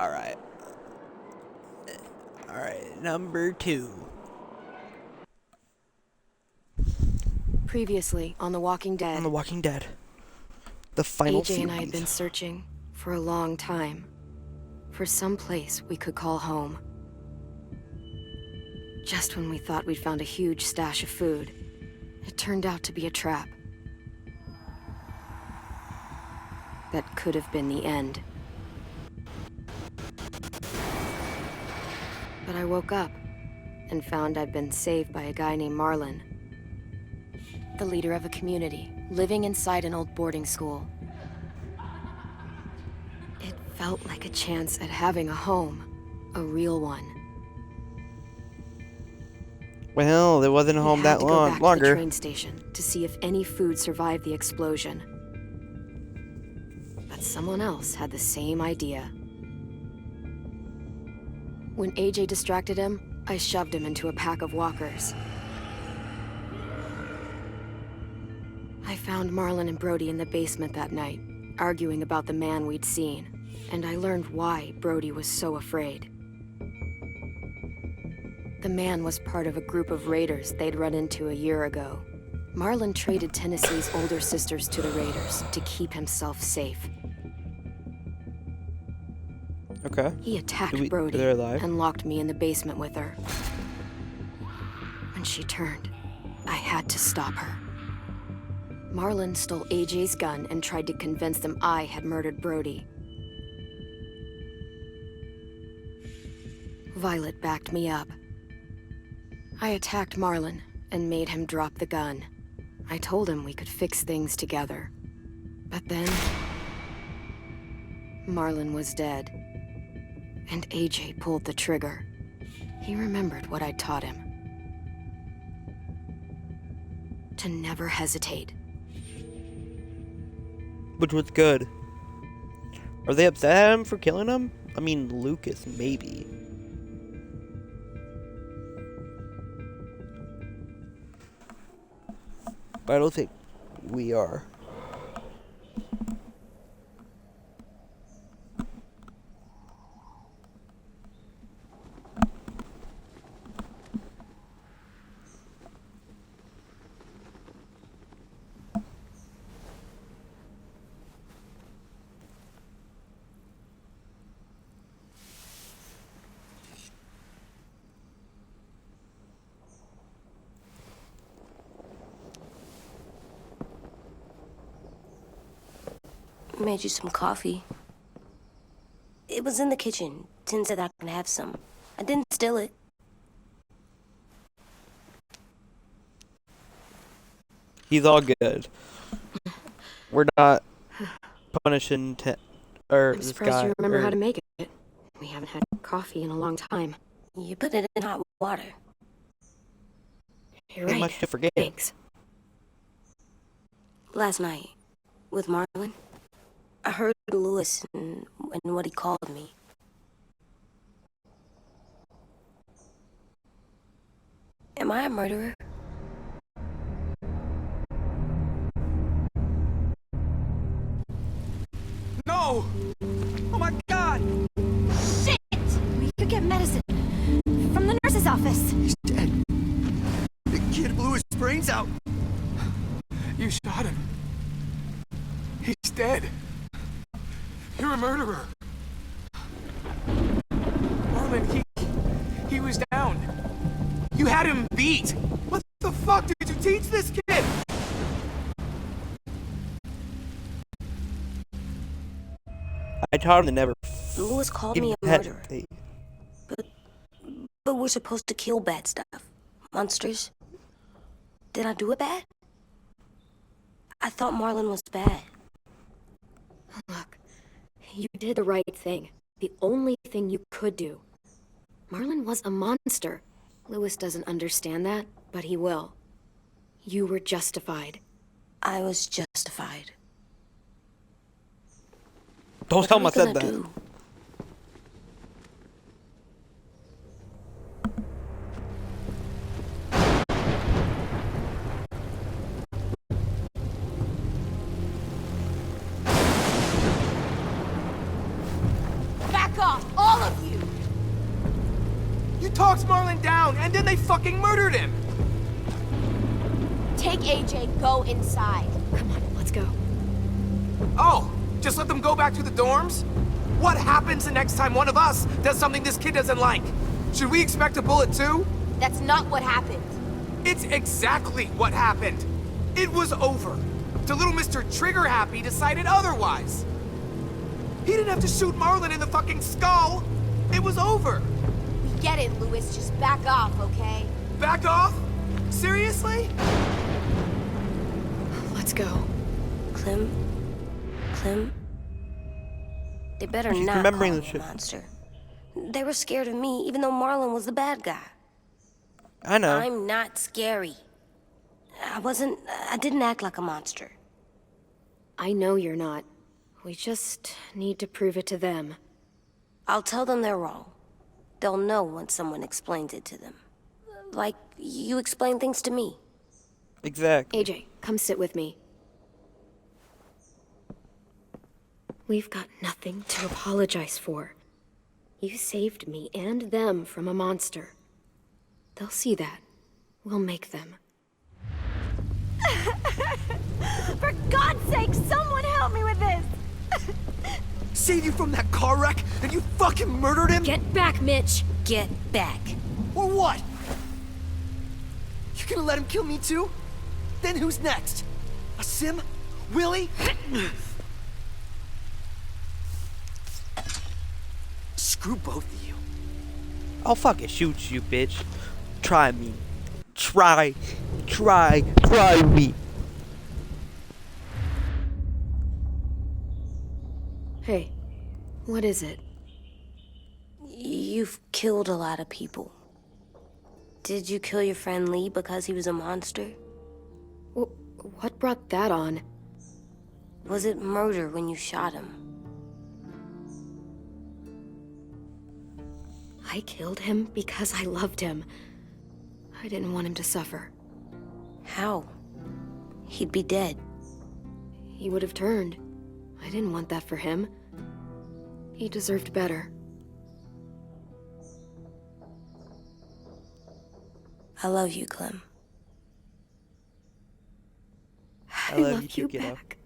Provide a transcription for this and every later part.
Alright. Alright, number 2. Previously on The Walking On Dead, The Walking Dead. The final AJ and I had series. been searching for a long time for some place we could call home. Just when we thought we'd found a huge stash of food, it turned out to be a trap. That could have been the end. But I woke up and found I'd been saved by a guy named Marlon, the leader of a community living inside an old boarding school. It felt like a chance at having a home, a real one. Well, it wasn't We home had that to go back to the longer. train station to see if any food survived the explosion. But someone else had the same idea. When AJ distracted him, I shoved him into a pack of walkers. I found Marlon and Brody in the basement that night, arguing about the man we'd seen, and I learned why Brody was so afraid. The man was part of a group of raiders they'd run into a year ago. Marlon traded Tennessee's older sisters to the raiders to keep himself safe. Okay. He attacked Are Brody they alive? and locked me in the basement with her. When she turned, I had to stop her. Marlon stole AJ's gun and tried to convince them I had murdered Brody. Violet backed me up. I attacked Marlon and made him drop the gun. I told him we could fix things together. But then, Marlon was dead. And AJ pulled the trigger. He remembered what I'd taught him. To never hesitate. Which was good. Are they upset at him for killing him? I mean, Lucas, maybe. But I don't think we are. Made you some coffee. It was in the kitchen. Tin said I could have some. I didn't steal it. He's all good. We're not punishing I'm this surprised guy. you remember how to make it. We haven't had coffee in a long time. You put it in hot water. You're Ain't right. much to forget. Thanks. Last night, with Marlon, I heard Lewis and what he called me. Am I a murderer? No! Oh my God! Shit! We could get medicine from the nurse's office. He's dead. The kid blew his brains out. You shot him. He's dead. You're a murderer. Marlon, he was down. You had him beat. What the fuck did you teach this kid? I taught him to never. Lewis called give me a pet- murderer. But we're supposed to kill bad stuff. Monsters. Did I do it bad? I thought Marlon was bad. Look, you did the right thing. The only thing you could do. Marlon was a monster. Lewis doesn't understand that, but he will. You were justified. I was justified. Don't tell him I What are we said that. gonna do? Back off! talks Marlon down, and then they fucking murdered him! Take AJ, go inside. Come on, let's go. Oh, just let them go back to the dorms? What happens the next time one of us does something this kid doesn't like? Should we expect a bullet too? That's not what happened. It's exactly what happened. It was over. The little Mr. Trigger Happy decided otherwise. He didn't have to shoot Marlon in the fucking skull. It was over. We get it, Lewis. Just back off, okay? Back off? Seriously? Let's go. Clem? They better She's not remembering call the me a shit. monster. They were scared of me, even though Marlon was the bad guy. I know. I'm not scary. I didn't act like a monster. I know you're not. We just need to prove it to them. I'll tell them they're wrong. They'll know once someone explains it to them. Like you explain things to me. Exactly. AJ, come sit with me. We've got nothing to apologize for. You saved me and them from a monster. They'll see that. We'll make them. For God's sake, someone help me with this! Save you from that car wreck, and you fucking murdered him? Get back, Mitch! Get back. Or what? You gonna let him kill me too? Then who's next? A Sim? Willie? Screw both of you. I'll fucking shoot you, bitch. Try me. Try me. Hey, what is it? You've killed a lot of people. Did you kill your friend Lee because he was a monster? What brought that on? Was it murder when you shot him? I killed him because I loved him. I didn't want him to suffer. How? He'd be dead. He would have turned. I didn't want that for him. He deserved better. I love you, Clem. I love you too, kiddo. back.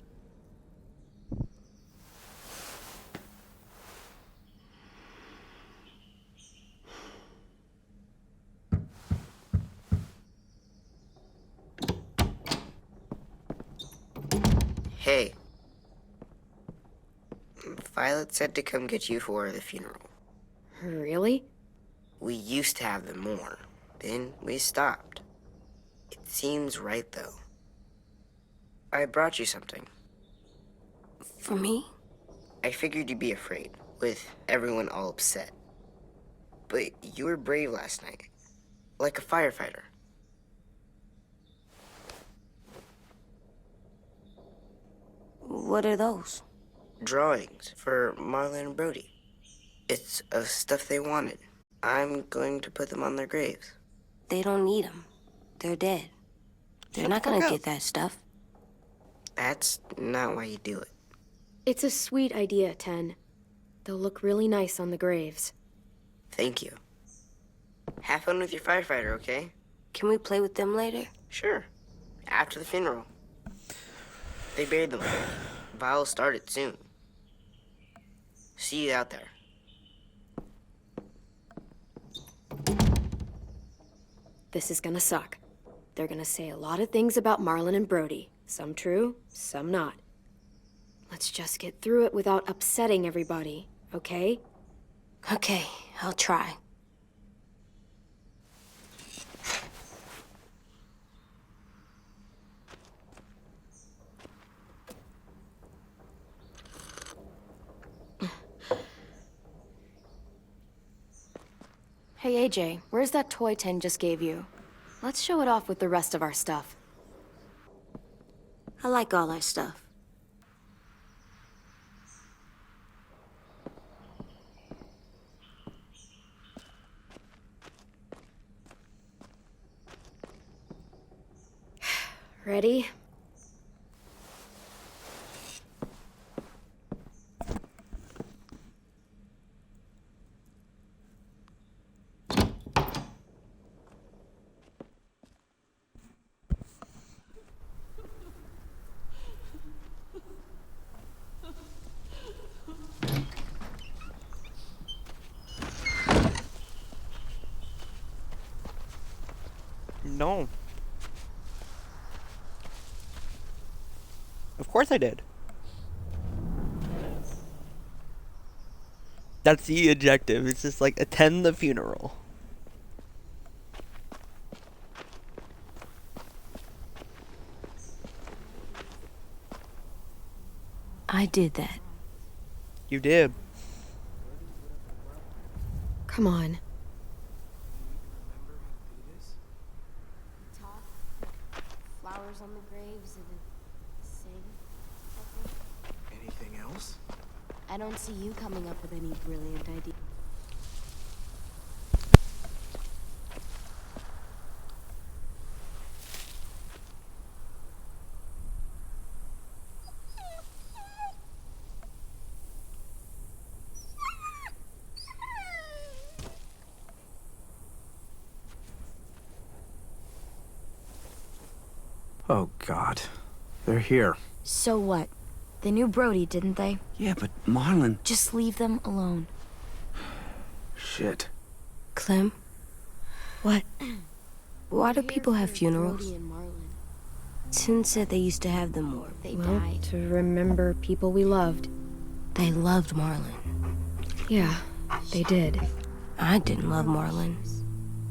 Hey. Violet said to come get you for the funeral. Really? We used to have them more. Then we stopped. It seems right, though. I brought you something. For me? I figured you'd be afraid, with everyone all upset. But you were brave last night. Like a firefighter. What are those? Drawings for Marlon and Brody. It's of stuff they wanted. I'm going to put them on their graves. They don't need them. They're dead. They're not gonna get that stuff. That's not why you do it. It's a sweet idea, Ten. They'll look really nice on the graves. Thank you. Have fun with your firefighter, okay? Can we play with them later? Sure. After the funeral. They buried them. Vi'll start it soon. See you out there. This is gonna suck. They're gonna say a lot of things about Marlon and Brody. Some true, some not. Let's just get through it without upsetting everybody, okay? Okay, I'll try. Hey AJ, where's that toy Ten just gave you? Let's show it off with the rest of our stuff. I like all our stuff. Ready? No. Of course I did. That's the objective. It's just like attend the funeral. I did that. You did. Come on. Talk, flowers on the graves, and then sing. Anything else? I don't see you coming up with any brilliant ideas. Oh, God. They're here. So what? They knew Brody, didn't they? Yeah, but Marlon... Just leave them alone. Shit. Clem? What? Why do people have funerals? Brody and Marlon. Tin said they used to have them more. They Well, died. to remember people we loved. They loved Marlon. Yeah, they did. I didn't love Marlon.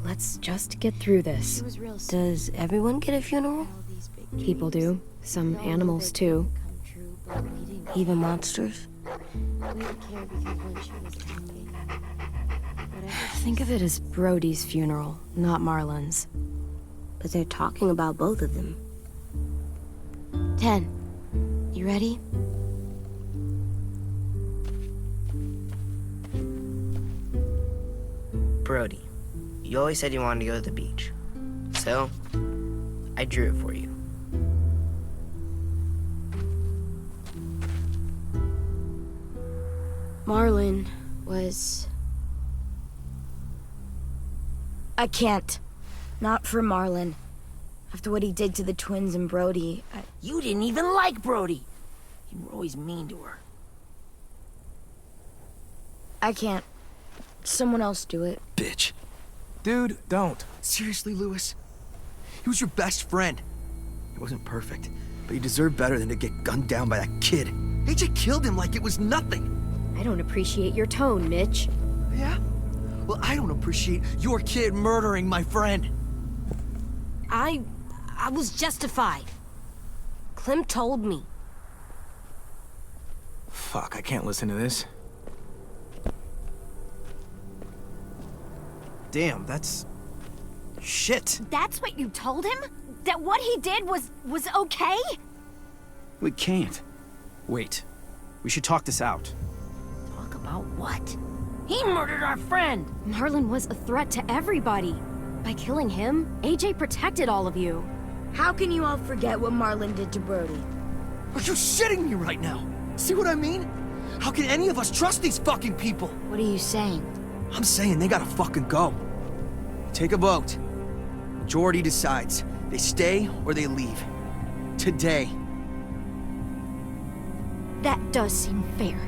Let's just get through this. She was real sick. Does everyone get a funeral? All these big People dreams. do. Some We all knew animals, they'd too. come true, but we didn't. Even monsters? We didn't care because when she was happy, whatever she Think of it as Brody's funeral, not Marlon's. But they're talking about both of them. 10. You ready? Brody, you always said you wanted to go to the beach. So, I drew it for you. Marlon was... I can't. Not for Marlon. After what he did to the twins and Brody, You didn't even like Brody. You were always mean to her. I can't. Someone else do it. Bitch. Dude, don't. Seriously, Lewis? He was your best friend. He wasn't perfect, but he deserved better than to get gunned down by that kid. AJ killed him like it was nothing. I don't appreciate your tone, Mitch. Yeah? Well, I don't appreciate your kid murdering my friend. I was justified. Clem told me. Fuck, I can't listen to this. Damn, that's... shit. That's what you told him? That what he did was okay? We can't. Wait. We should talk this out. Talk about what? He murdered our friend! Marlon was a threat to everybody. By killing him, AJ protected all of you. How can you all forget what Marlon did to Brody? Are you shitting me right now? See what I mean? How can any of us trust these fucking people? What are you saying? I'm saying they gotta fucking go. Take a vote. Majority decides. They stay or they leave. Today. That does seem fair.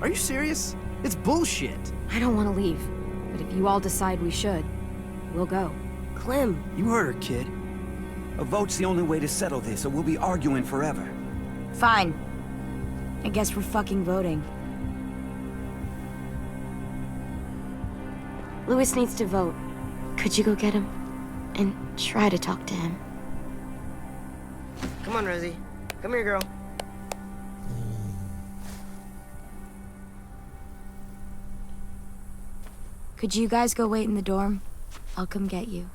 Are you serious? It's bullshit. I don't want to leave, but if you all decide we should, we'll go. Clem, You heard her, kid. A vote's the only way to settle this, or we'll be arguing forever. Fine. I guess we're fucking voting. Lewis needs to vote. Could you go get him? And try to talk to him. Come on, Rosie. Come here, girl. Could you guys go wait in the dorm? I'll come get you.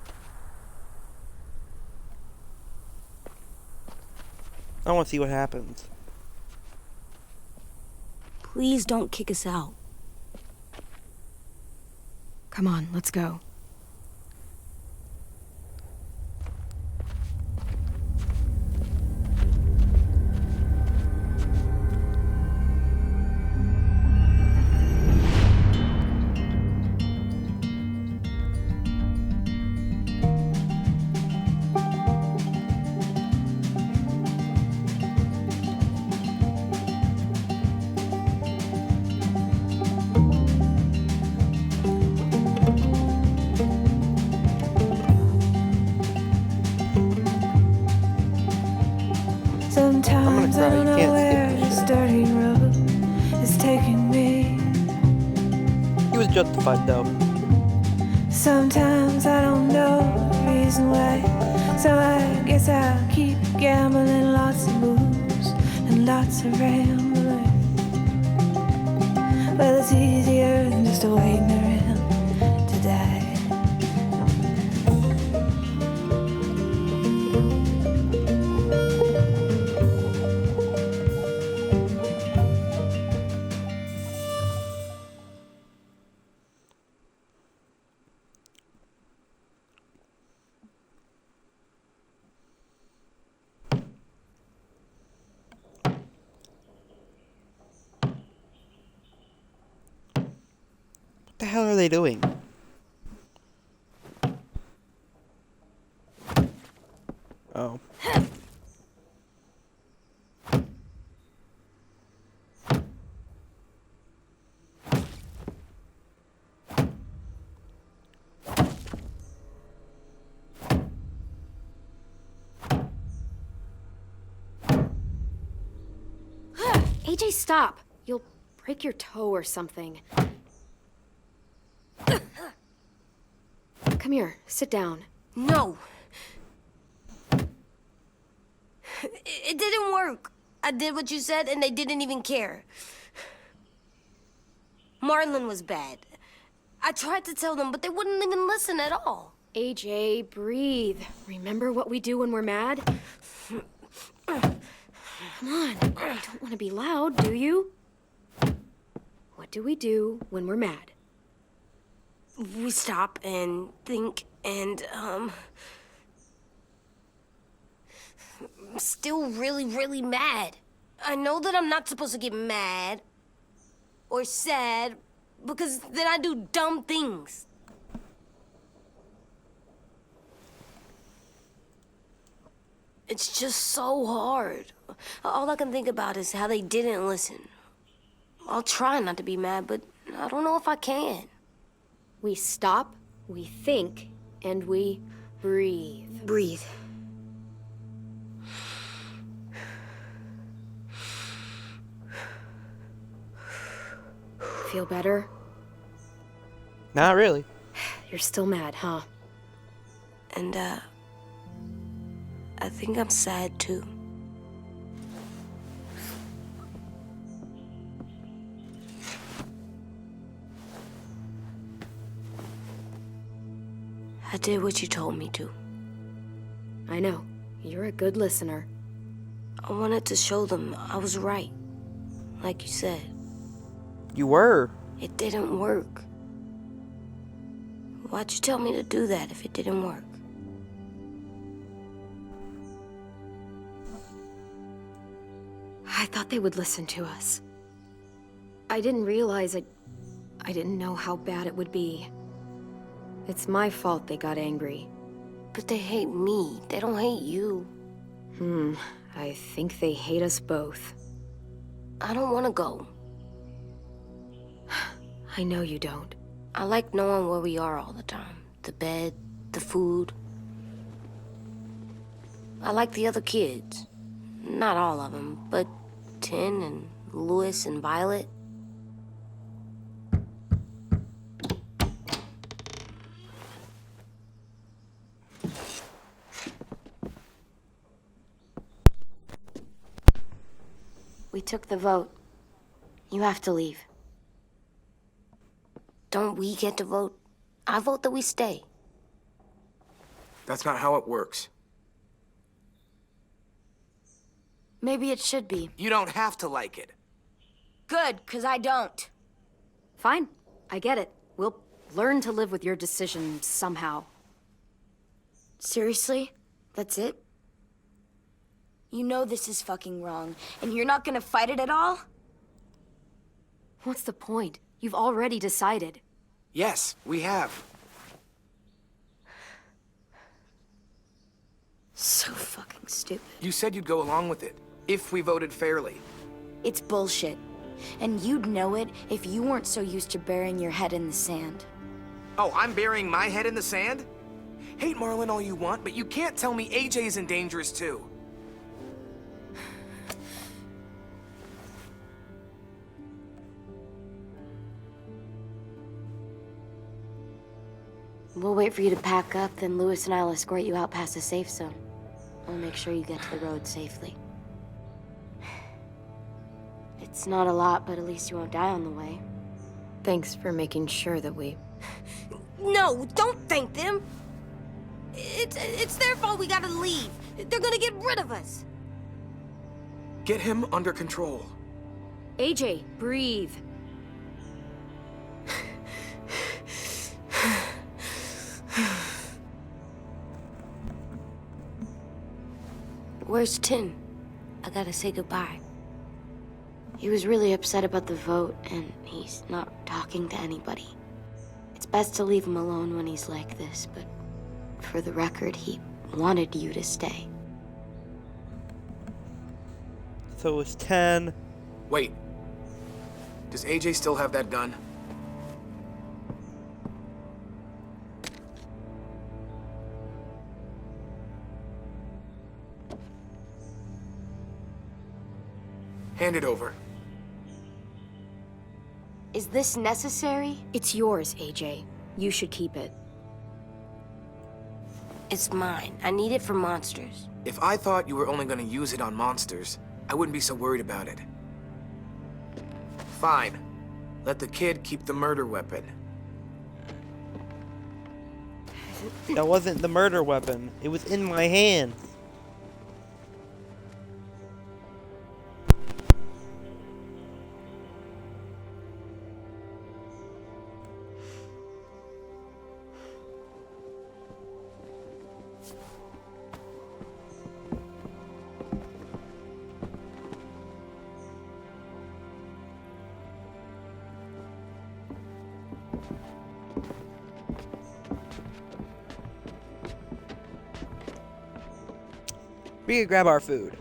I want to see what happens. please don't kick us out. Come on, let's go. justified though. Sometimes I don't know the reason why, so I guess I'll keep gambling. Lots of moves and lots of rambling. Well, it's easier than just waiting around to die. What the hell are they doing? Oh. AJ, stop! You'll break your toe or something. Come here, sit down. No. It didn't work. I did what you said, and they didn't even care. Marlon was bad. I tried to tell them, but they wouldn't even listen at all. AJ, breathe. Remember what we do when we're mad? Come on, you don't want to be loud, do you? What do we do when we're mad? We stop and think and, I'm still really, really mad. I know that I'm not supposed to get mad or sad because then I do dumb things. It's just so hard. All I can think about is how they didn't listen. I'll try not to be mad, but I don't know if I can. We stop, we think, and we breathe. Breathe. Feel better? Not really. You're still mad, huh? And, I think I'm sad too. I did what you told me to. I know. You're a good listener. I wanted to show them I was right. Like you said. You were. It didn't work. Why'd you tell me to do that if it didn't work? I thought they would listen to us. I didn't realize I didn't know how bad it would be. It's my fault they got angry. But they hate me. They don't hate you. I think they hate us both. I don't want to go. I know you don't. I like knowing where we are all the time. The bed, the food. I like the other kids. Not all of them, but Tin and Louis and Violet. We took the vote. You have to leave. Don't we get to vote? I vote that we stay. That's not how it works. Maybe it should be. You don't have to like it. Good, 'cause I don't. Fine. I get it. We'll learn to live with your decision somehow. Seriously? That's it? You know this is fucking wrong, and you're not gonna fight it at all? What's the point? You've already decided. Yes, we have. So fucking stupid. You said you'd go along with it, if we voted fairly. It's bullshit. And you'd know it if you weren't so used to burying your head in the sand. Oh, I'm burying my head in the sand? Hate Marlon all you want, but you can't tell me AJ's in dangerous too. We'll wait for you to pack up, then Lewis and I'll escort you out past the safe zone. We'll make sure you get to the road safely. It's not a lot, but at least you won't die on the way. Thanks for making sure that we... No, don't thank them. It's their fault we gotta leave. They're gonna get rid of us. Get him under control. AJ, breathe. Where's Tin? I gotta say goodbye. He was really upset about the vote, and he's not talking to anybody. It's best to leave him alone when he's like this, but for the record, he wanted you to stay. So it's 10. Wait. Does AJ still have that gun? Hand it over. Is this necessary? It's yours, AJ. You should keep it. It's mine. I need it for monsters. If I thought you were only gonna use it on monsters, I wouldn't be so worried about it. Fine. Let the kid keep the murder weapon. That wasn't the murder weapon. It was in my hand. We could grab our food.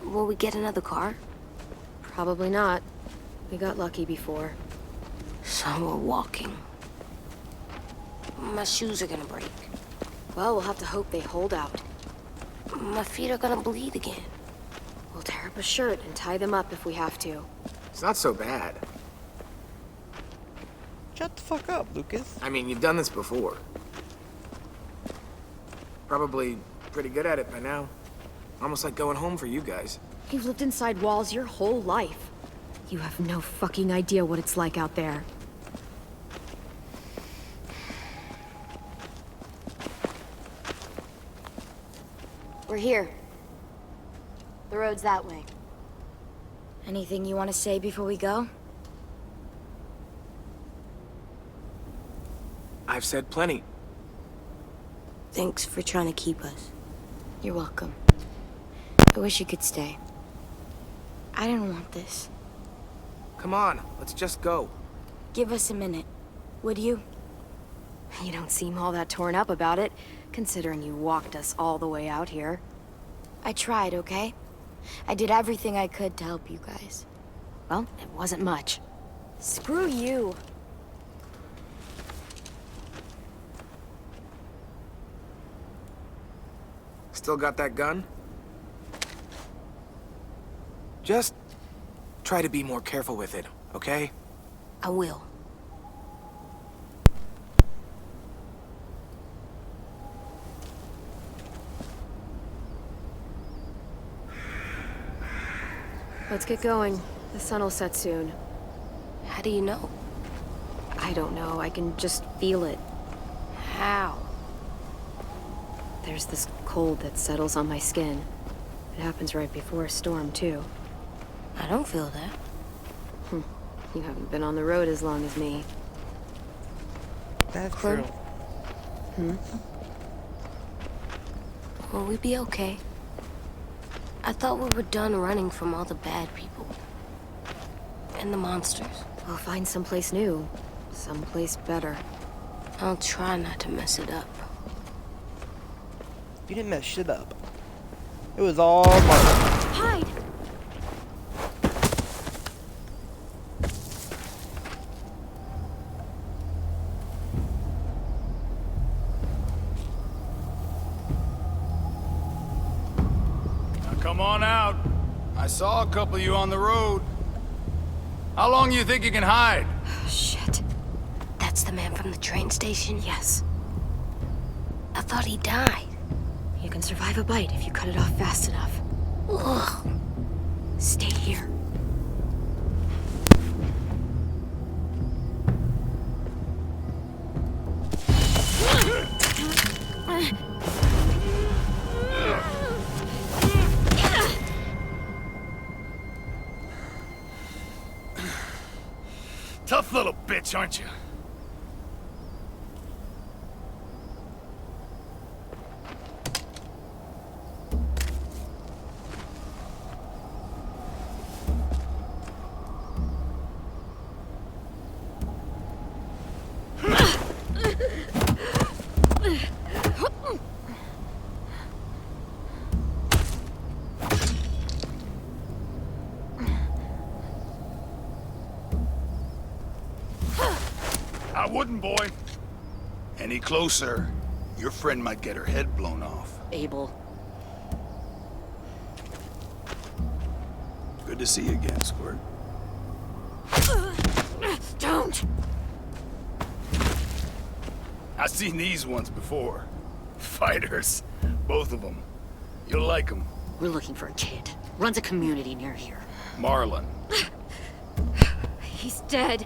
Will we get another car? Probably not. We got lucky before. So we're walking. My shoes are gonna break. Well, we'll have to hope they hold out. My feet are gonna bleed again. We'll tear up a shirt and tie them up if we have to. It's not so bad. Shut the fuck up, Lucas. I mean, you've done this before. Probably pretty good at it by now. Almost like going home for you guys. You've lived inside walls your whole life. You have no fucking idea what it's like out there. We're here. The road's that way. Anything you want to say before we go? I've said plenty. Thanks for trying to keep us. You're welcome. I wish you could stay. I didn't want this. Come on, let's just go. Give us a minute, would you? You don't seem all that torn up about it, considering you walked us all the way out here. I tried, okay? I did everything I could to help you guys. Well, it wasn't much. Screw you. Still got that gun? Just try to be more careful with it, okay? I will. Let's get going. The sun will set soon. How do you know? I don't know. I can just feel it. How? There's this cold that settles on my skin. It happens right before a storm, too. I don't feel that. You haven't been on the road as long as me. That's Clem? true. Will we be okay? I thought we were done running from all the bad people. And the monsters. We'll find someplace new. Someplace better. I'll try not to mess it up. You didn't mess shit up. It was all Marlon. Hide! Now come on out. I saw a couple of you on the road. How long you think you can hide? Shit. That's the man from the train station? Yes. I thought he died. You can survive a bite if you cut it off fast enough. Ugh. Stay here. Tough little bitch, aren't you? I wouldn't, boy. Any closer, your friend might get her head blown off. Abel. Good to see you again, Squirt. Don't! I've seen these ones before. Fighters. Both of them. You'll like them. We're looking for a kid. Runs a community near here. Marlon. He's dead.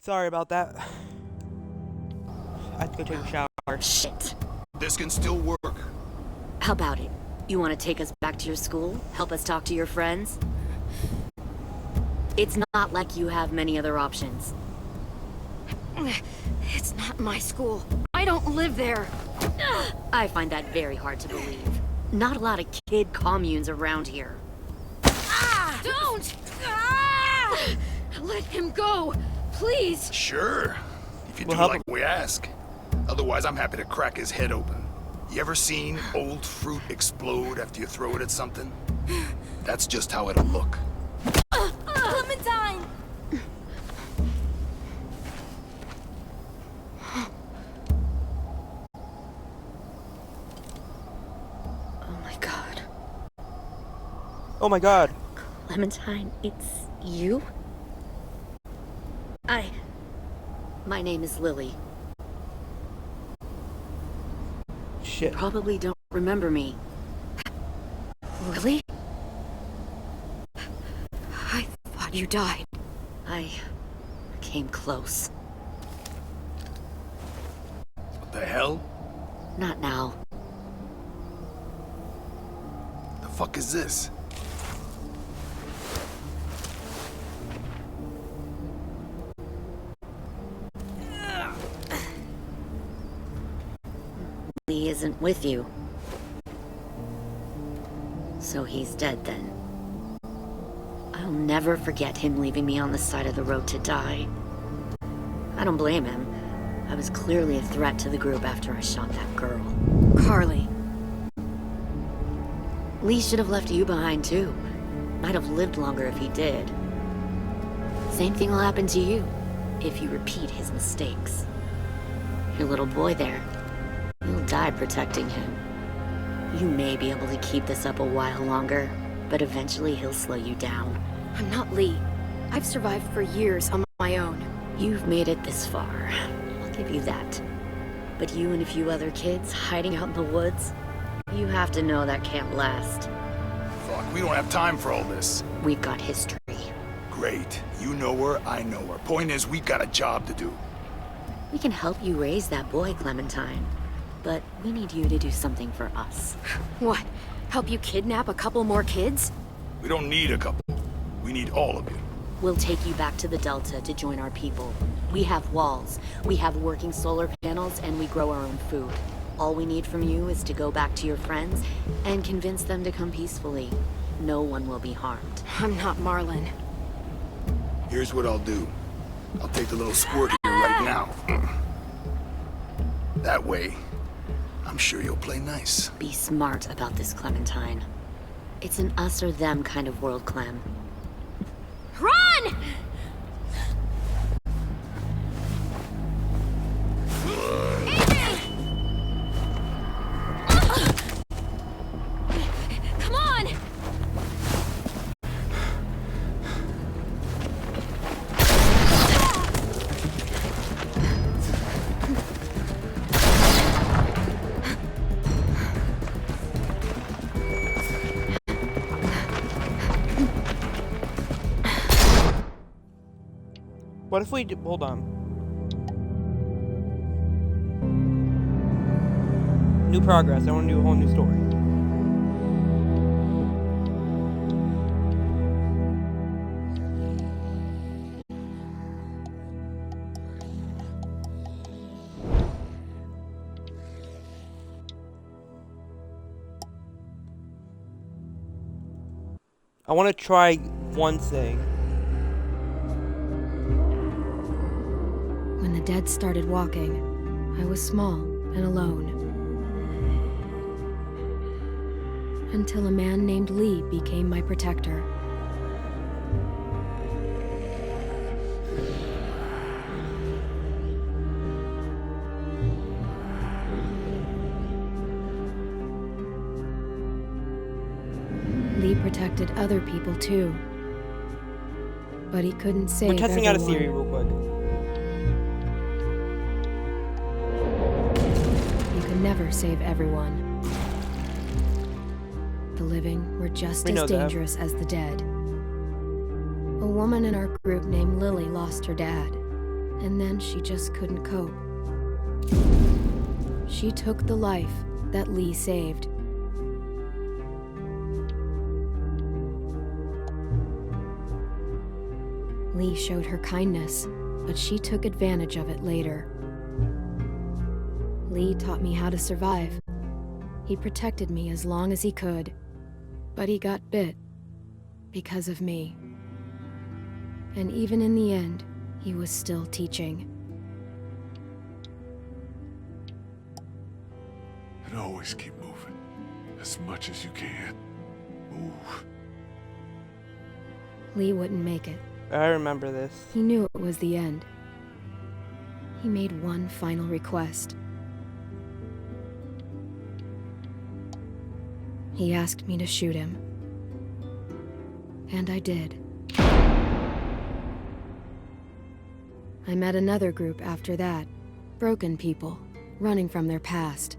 Sorry about that. I have to go take a shower. Shit. This can still work. How about it? You want to take us back to your school? Help us talk to your friends? It's not like you have many other options. It's not my school. I don't live there. I find that very hard to believe. Not a lot of kid communes around here. Ah! Don't! Ah! Let him go, please. Sure. If you do help like we ask. Otherwise, I'm happy to crack his head open. You ever seen old fruit explode after you throw it at something? That's just how it'll look. Clementine! Oh my god. Oh my god. Clementine, it's you? My name is Lily. Shit. You probably don't remember me. Lily? I thought you died. I came close. What the hell? Not now. The fuck is this? He isn't with you. So he's dead then. I'll never forget him leaving me on the side of the road to die. I don't blame him. I was clearly a threat to the group after I shot that girl. Carly. Lee should have left you behind too. Might have lived longer if he did. Same thing will happen to you if you repeat his mistakes. Your little boy there, you'll die protecting him. You may be able to keep this up a while longer, but eventually he'll slow you down. I'm not Lee. I've survived for years on my own. You've made it this far. I'll give you that. But you and a few other kids hiding out in the woods, you have to know that can't last. Fuck, we don't have time for all this. We've got history. Great. You know her, I know her. Point is, we've got a job to do. We can help you raise that boy, Clementine. But we need you to do something for us. What? Help you kidnap a couple more kids? We don't need a couple. We need all of you. We'll take you back to the Delta to join our people. We have walls, we have working solar panels, and we grow our own food. All we need from you is to go back to your friends and convince them to come peacefully. No one will be harmed. I'm not Marlin. Here's what I'll do. I'll take the little squirt here right now. That way, I'm sure you'll play nice. Be smart about this, Clementine. It's an us or them kind of world, Clem. Run! Come on! What if we hold on. New progress. I want to do a whole new story. I want to try one thing. When the dead started walking, I was small and alone. Until a man named Lee became my protector. Lee protected other people too. But he couldn't save We're testing out a everyone. theory real quick. You could never save everyone. The living were just We know as that. dangerous as the dead. A woman in our group named Lily lost her dad, and then she just couldn't cope. She took the life that Lee saved. Lee showed her kindness, but she took advantage of it later. Lee taught me how to survive. He protected me as long as he could, but he got bit because of me. And even in the end, he was still teaching. And always keep moving, as much as you can. Move. Lee wouldn't make it. I remember this. He knew it was the end. He made one final request. He asked me to shoot him. And I did. I met another group after that. Broken people, running from their past.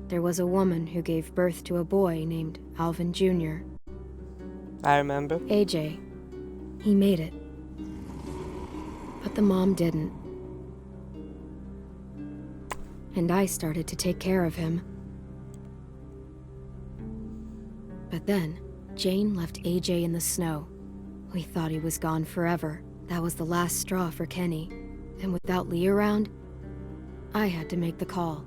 There was a woman who gave birth to a boy named Alvin Jr. I remember. AJ. He made it. But the mom didn't. And I started to take care of him. But then, Jane left AJ in the snow. We thought he was gone forever. That was the last straw for Kenny. And without Lee around, I had to make the call.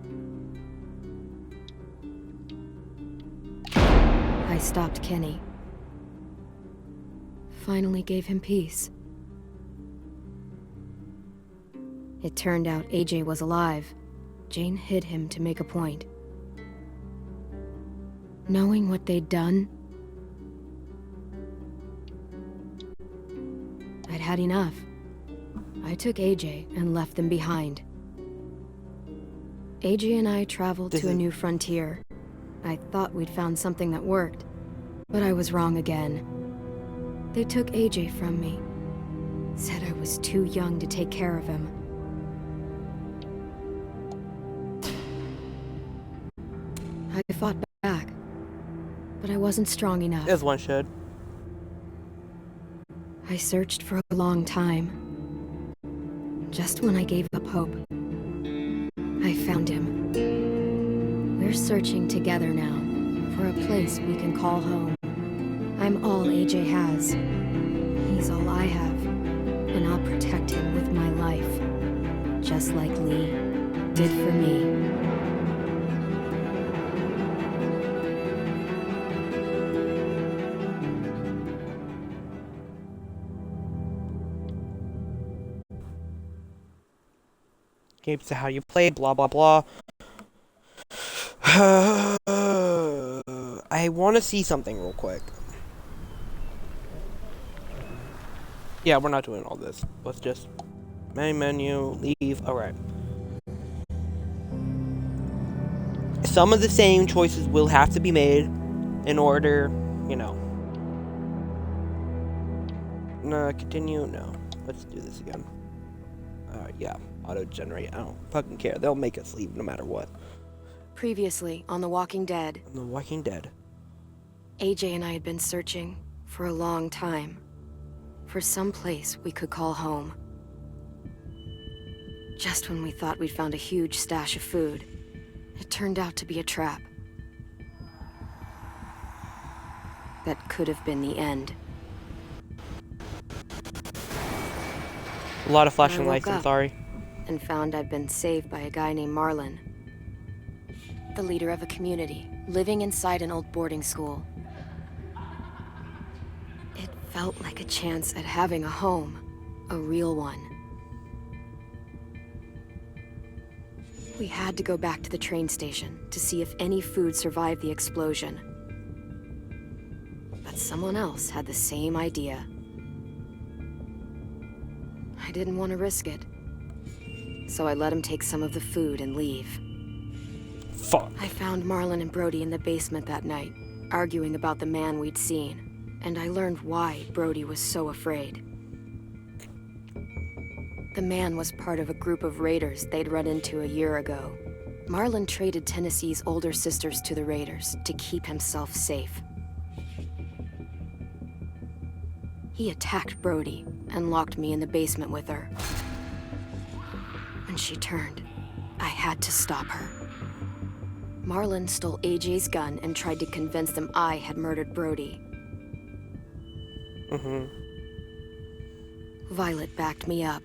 I stopped Kenny. Finally gave him peace. It turned out AJ was alive. Jane hid him to make a point. Knowing what they'd done, I'd had enough. I took AJ and left them behind. AJ and I traveled to a new frontier. I thought we'd found something that worked, but I was wrong again. They took AJ from me. Said I was too young to take care of him. I fought back, but I wasn't strong enough. As one should. I searched for a long time. Just when I gave up hope, I found him. We're searching together now for a place we can call home. I'm all AJ has. He's all I have, and I'll protect him with my life, just like Lee did for me. Games to how you play, blah blah blah. I want to see something real quick. Yeah, we're not doing all this. Let's just main menu, leave. Alright. Some of the same choices will have to be made in order, you know. No, continue. No. Let's do this again. Yeah. Auto-generate. I don't fucking care. They'll make us leave no matter what. Previously on The Walking Dead. On The Walking Dead. AJ and I had been searching for a long time. For some place we could call home. Just when we thought we'd found a huge stash of food, it turned out to be a trap. That could have been the end. A lot of flashing lights, I'm sorry. And found I'd been saved by a guy named Marlin. The leader of a community, living inside an old boarding school. It felt like a chance at having a home, a real one. We had to go back to the train station to see if any food survived the explosion. But someone else had the same idea. I didn't want to risk it. So I let him take some of the food and leave. Fuck. I found Marlin and Brody in the basement that night, arguing about the man we'd seen, and I learned why Brody was so afraid. The man was part of a group of raiders they'd run into a year ago. Marlin traded Tennessee's older sisters to the raiders to keep himself safe. He attacked Brody and locked me in the basement with her. and she turned. I had to stop her. Marlon stole AJ's gun and tried to convince them I had murdered Brody. Violet backed me up.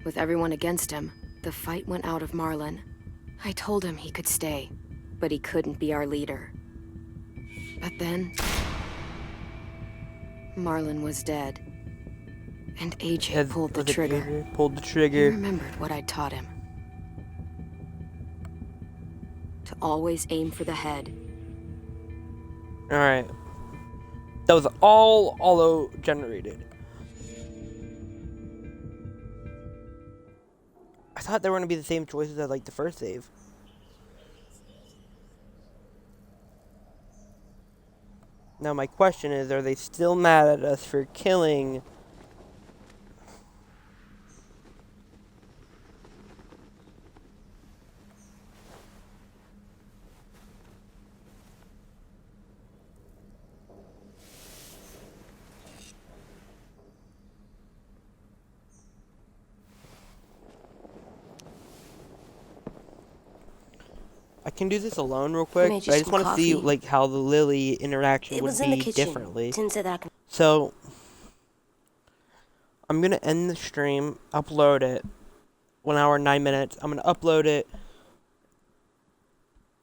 With everyone against him, the fight went out of Marlon. I told him he could stay, but he couldn't be our leader. But then, Marlon was dead. And AJ pulled the trigger. Pulled the He trigger. remembered what I taught him. To always aim for the head. Alright. That was all auto-generated. I thought they were going to be the same choices as, like, the first save. Now my question is, are they still mad at us for killing... I can do this alone real quick, but I just want to see like how the Lily interaction would be differently. So I'm gonna end the stream, upload it, 1 hour and 9 minutes. I'm gonna upload it.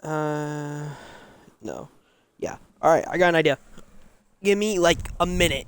No, yeah. All right, I got an idea. Give me like a minute.